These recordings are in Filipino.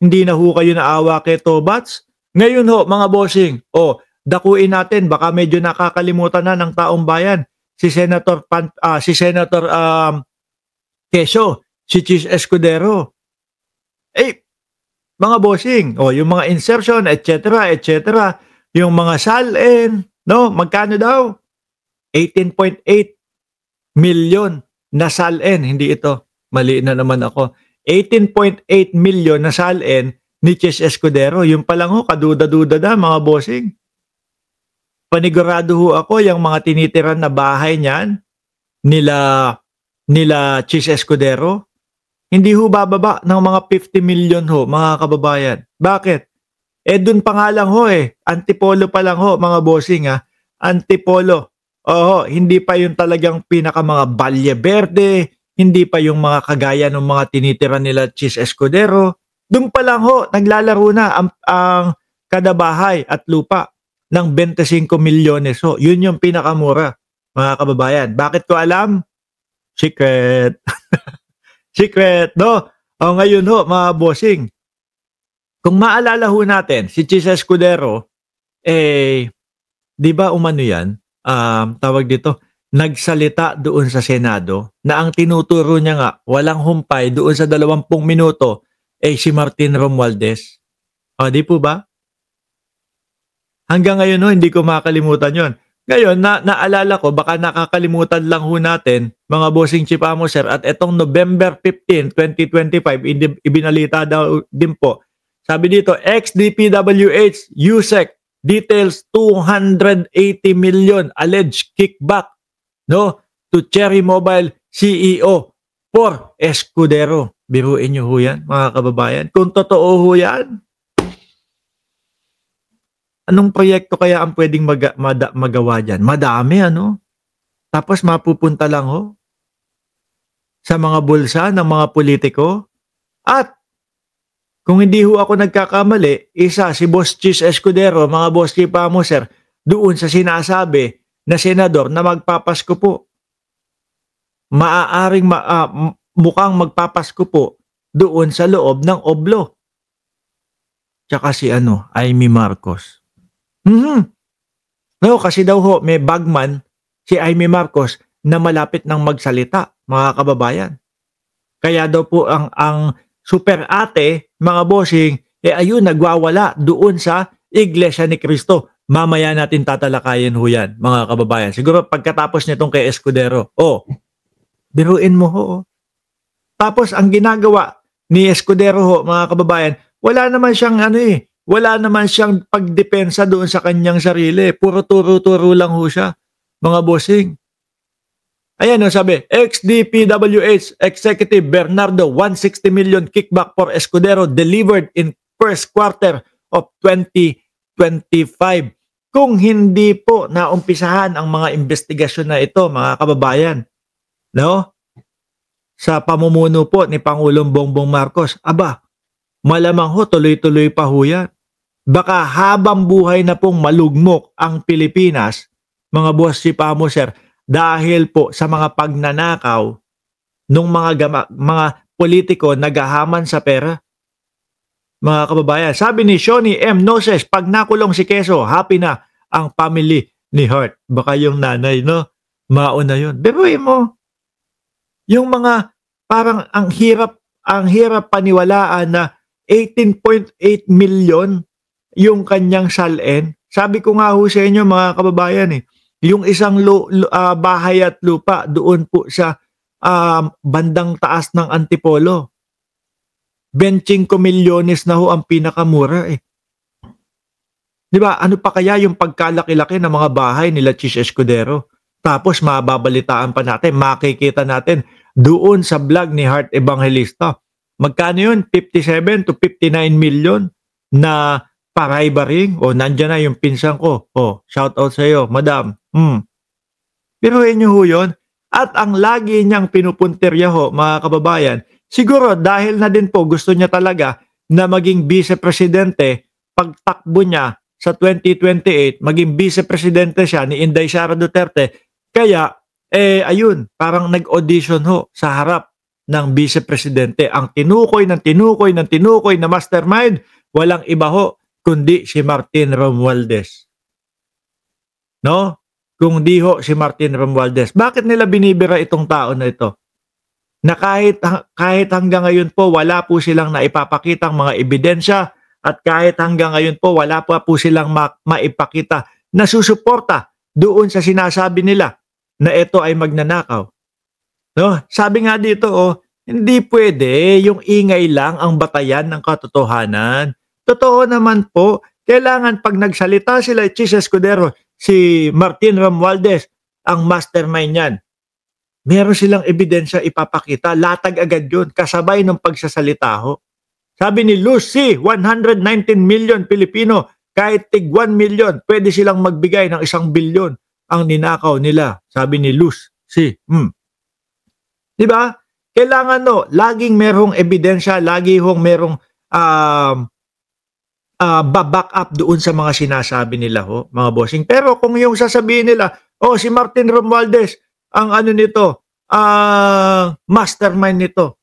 Hindi na ho kayo naawa kay Tobats? Ngayon ho, mga bossing, dakuin natin, baka medyo nakakalimutan na ng taong bayan. Si Senator Quezon, si Chis Escudero. Mga bossing, yung mga insertion, etc., yung mga salin, no, magkano daw? 18.8 million na salin, hindi ito. Mali na naman ako. 18.8 million na salin ni Chis Escudero. Yung pa lang ho, kaduda-duda na mga bossing. Panigurado ho ako, yung mga tinitiran na bahay niyan, nila Chis Escudero, hindi ho bababa ng mga 50 million ho, mga kababayan. Bakit? Dun pa nga lang ho antipolo pa lang ho, mga bossing antipolo. Hindi pa yung talagang pinaka mga Valle Verde, hindi pa yung mga kagaya ng mga tinitira nila Chis Escudero. Dun pa lang ho, naglalaro na ang kada bahay at lupa ng 25 milyones ho. Yun yung pinakamura, mga kababayan. Bakit ko alam? Secret. Secret, no? Ngayon ho, mga bossing, kung maalala ho natin, si Chis Escudero, di ba umano yan? Tawag dito, nagsalita doon sa Senado na ang tinuturo niya nga, walang humpay doon sa 20 minuto, si Martin Romualdez. Di po ba? Hanggang ngayon ho, hindi ko makalimutan yon. Ngayon, naalala ko, baka nakakalimutan lang ho natin, mga bossing Chipamo sir, at etong November 15, 2025, ibinalita daw din po. Sabi dito, ex-DPWH, USEC, details 280 million alleged kickback, no, to Cherry Mobile CEO for Escudero. Biruin nyo ho yan, mga kababayan. Kung totoo ho yan, anong proyekto kaya ang pwedeng magawa dyan? Madami, ano? Tapos mapupunta lang ho sa mga bulsa ng mga politiko. At kung hindi ho ako nagkakamali, isa si Boss Chis Escudero, mga Boss Chipamo sir, doon sa sinasabi na senador na magpapasko po. Maaaring mukhang magpapasko po doon sa loob ng Oblo. Tsaka si Amy Marcos. No, kasi daw ho, may bagman, si Amy Marcos, na malapit ng magsalita, mga kababayan. Kaya daw po ang super ate, mga bossing, ayun, nagwawala doon sa Iglesia ni Cristo. Mamaya natin tatalakayin ho yan, mga kababayan. Siguro pagkatapos nitong kay Escudero. Biruin mo ho. Tapos ang ginagawa ni Escudero ho, mga kababayan, wala naman siyang wala naman siyang pagdepensa doon sa kanyang sarili. Puro turo-turo lang ho siya, mga bossing. Ayan sabi, ex-DPWH Executive Bernardo, 160 million kickback for Escudero delivered in first quarter of 2025. Kung hindi po naumpisahan ang mga investigasyon na ito, mga kababayan, no? Sa pamumuno po ni Pangulong Bongbong Marcos, malamang ho, tuloy-tuloy pa ho yan. Baka habang buhay na pong malugmok ang Pilipinas, mga Boss Chipamo sir, dahil po sa mga pagnanakaw ng mga politiko naghahaman sa pera. Mga kababayan, sabi ni Shoni M. Noses, pag nakulong si Quezon, happy na ang family ni Hart. Baka yung nanay, no? Mauna yun. Biruin mo. Yung mga parang ang hirap paniwalaan na 18.8 million yung kanyang salin. Sabi ko nga ho sa inyo, mga kababayan, yung isang bahay at lupa doon po sa bandang taas ng Antipolo. 25 milyones na ho ang pinakamura Di ba? Ano pa kaya yung pagkalaki-laki ng mga bahay nila Chis Escudero? Tapos mababalitaan pa natin, makikita natin doon sa vlog ni Heart Evangelista. Magkano yun? 57 to 59 million na paray-baring. Nandyan na yung pinsan ko. Shout out sa iyo, madam. Pero nyo ho yun. At ang lagi niyang pinupuntirya ho, mga kababayan, siguro dahil na din po gusto niya talaga na maging vice-presidente, pagtakbo niya sa 2028, maging vice-presidente siya ni Inday Sara Duterte. Kaya, ayun, parang nag-audition ho sa harap ng Vice Presidente. Ang tinukoy ng tinukoy ng tinukoy na mastermind, walang iba ho, kundi si Martin Romualdez. No? Kung di ho si Martin Romualdez. Bakit nila binibira itong tao na ito? Na kahit hanggang ngayon po wala po silang naipapakitang mga ebidensya at kahit hanggang ngayon po wala pa po silang maipakita na susuporta doon sa sinasabi nila na ito ay magnanakaw. No? Sabi nga dito, hindi pwede yung ingay lang ang batayan ng katotohanan. Totoo naman po, kailangan pag nagsalita sila Chis Escudero, si Martin Romualdez, ang mastermind niyan. Meron silang ebidensya ipapakita, latag agad yun, kasabay ng pagsasalita ho. Sabi ni Lucy, 119 million Pilipino, kahit tig 1 million, pwede silang magbigay ng 1 bilyon ang ninakaw nila. Sabi ni Lucy. Diba? Kailangan laging merong ebidensya, lagi hong merong back up doon sa mga sinasabi nila ho, mga bossing. Pero kung yung sasabihin nila, si Martin Romualdez, ang mastermind nito.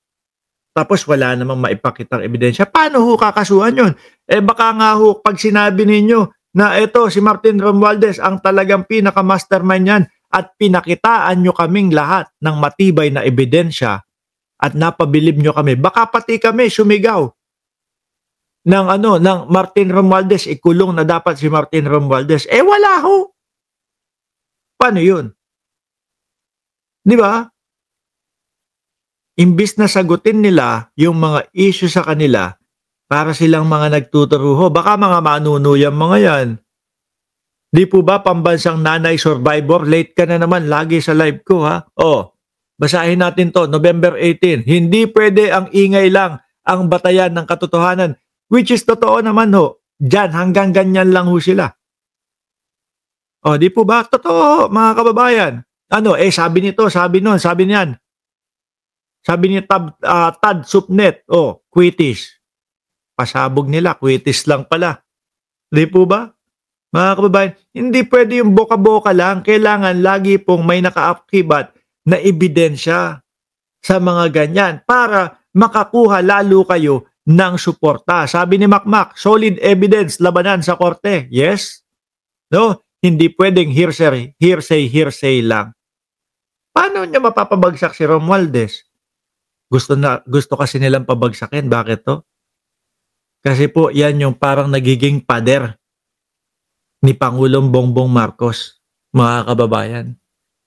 Tapos wala namang maipakitang ebidensya. Paano ho kakasuhan yun? Baka nga ho, pag sinabi ninyo na ito, si Martin Romualdez, ang talagang pinaka-mastermind yan at pinakitaan nyo kaming lahat ng matibay na ebidensya at napabilib nyo kami, baka pati kami sumigaw ng Martin Romualdez, ikulong na dapat si Martin Romualdez. Wala ho. Paano yun? Di ba? Imbis na sagutin nila yung mga issue sa kanila para silang mga nagtuturuho, baka mga manunuyang mga yan. Di po ba pambansang nanay survivor? Late ka na naman lagi sa live ko ha. Basahin natin to, November 18. Hindi pwede ang ingay lang ang batayan ng katotohanan. Which is totoo naman ho. Diyan hanggang ganyan lang ho sila. Di po ba? Totoo mga kababayan. Sabi nito, sabi nun, sabi niyan. Sabi ni Tad Supnet, quitis. Pasabog nila, quitis lang pala. Di po ba? Mga kababayan, hindi pwede yung boka-boka lang. Kailangan lagi pong may nakaakibat na ebidensya sa mga ganyan para makakuha lalo kayo ng suporta. Sabi ni Makmak, solid evidence labanan sa korte. Yes? No? Hindi pwedeng hearsay lang. Paano niya mapapabagsak si Romualdez? Gusto kasi nilang pabagsakin. Bakit to? Kasi po yan yung parang nagiging pader ni Pangulong Bongbong Marcos, mga kababayan.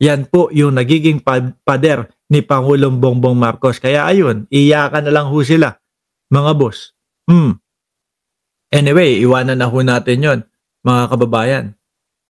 Yan po yung nagiging pader ni Pangulong Bongbong Marcos. Kaya ayun, iyakan na lang ho sila, mga boss. Anyway, iwanan na ho natin yon, mga kababayan.